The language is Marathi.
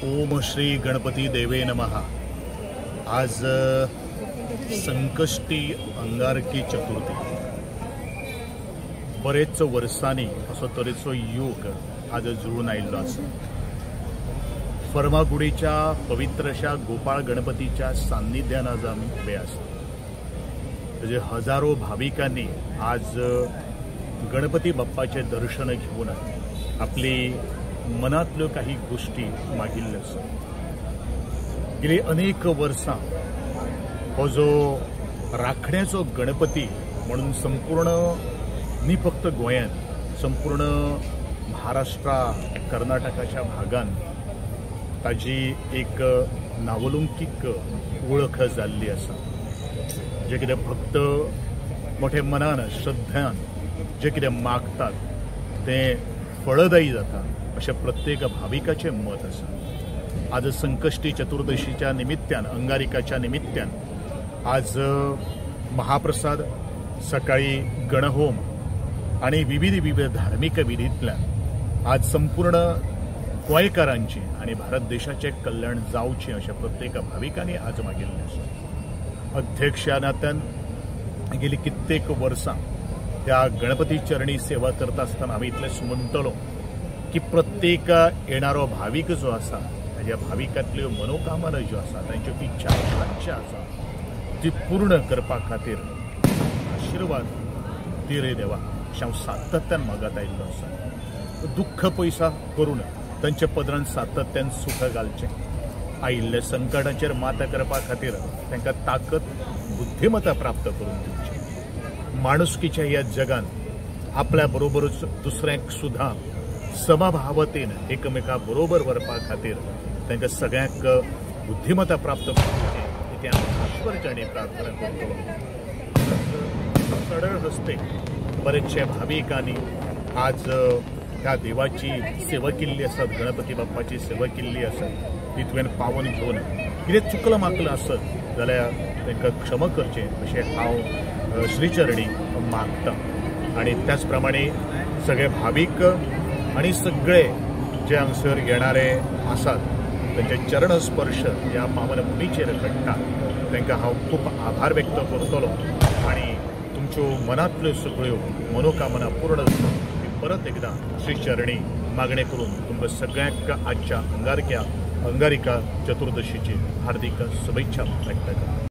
ओम श्री गणपती देवे नमः। आज संकष्टी अंगारकी चतुर्थी बरेच वर्सांनी असो तरेचो योग आज जुळून आयिल्लो आसा। फर्मागुडीच्या पवित्र अशा गोपाळ गणपतीच्या सान्निध्यान आज आमी उबे आसा। ताजे हजारो भाविकांनी आज गणपती बाप्पाचे दर्शन घेवन आपली मनातल्यो काही गोष्टी मागिल्ल्यो आसात। गेली अनेक वर्सां हो जो राखण्याचो गणपती म्हणून संपूर्ण न्ही फक्त गोंयांत संपूर्ण महाराष्ट्रा कर्नाटकाच्या भागांत ताजी एक नावलौकिक वळख जाल्ली आसा। जे कितें भक्त मोठे मनान श्रद्धान जे कितें मागतात तें फळदायी जाता अशें प्रत्येक भाविकाचें मत आसा। आज संकष्टी चतुर्दशीच्या निमित्तान अंगारिकाच्या निमित्तान आज महाप्रसाद सकाळी गणहोम आणि विविध धार्मिक विधींतल्यान आज संपूर्ण गोंयकारांची आणि भारत देशाचे कल्याण जावचें अशें प्रत्येक भाविकांनी आज मागिल्लें आसा। अध्यक्ष ह्या नात्यान गेली कित्येक वर्सां त्या गणपती चरणी सेवा करता आसतना हांवें इतलेंच म्हणटलो की प्रत्येक येणारो भाविक जो आसा ताज्या भाविकांतल्यो मनोकामना ज्यो आसा तांच्यो इच्छा आकांक्षा आसा ती पूर्ण करपा खातीर आशिर्वाद दी रे देवा अशें हांव सातत्यान मागत आयिल्लो आसा। दुख्ख पयसा करून तांच्या पदरान सातत्यान सुख घालचें। आयिल्ल्या संकटाचेर मात करपा खातीर तांकां ताकद बुद्धिमत्ता प्राप्त करून दिवची। माणुसकीच्या ह्या जगांत आपल्या बरोबरच दुसऱ्यांक सुद्धा समभावतेन एकमेका बरोबर व्हरपा खातीर तांकां सगळ्यांक बुद्धिमत्ता प्राप्त करची ती हांव ईश्वराच्यानी प्रार्थना करतलो। सरळ रस्ते बरेचशे भाविकांनी आज त्या देवाची सेवा केल्ली आसा, गणपती बाप्पाची सेवा केल्ली आसा। ती तुवें पावन घेवन कितें चुकलं मागलें आसत जाल्यार तांकां क्षमा करचें अशें हांव श्रीचरणी मागतां। आनी त्याच प्रमाणे सगळे भाविक आणि सगळे जे हांगसर येणारे आसात तांचे चरण स्पर्श ह्या पावन भुमीचेर घडटा तांकां हांव खूब आभार व्यक्त करतलो आणि तुमच्यो मनांतल्यो सगळ्यो मनोकामना पूर्ण जावं परत एकदा श्रीचरणी मागणें करून तुमकां सगळ्यांक आजच्या अंगारिका चतुर्दशीची हार्दिक शुभेच्छा व्यक्त करता।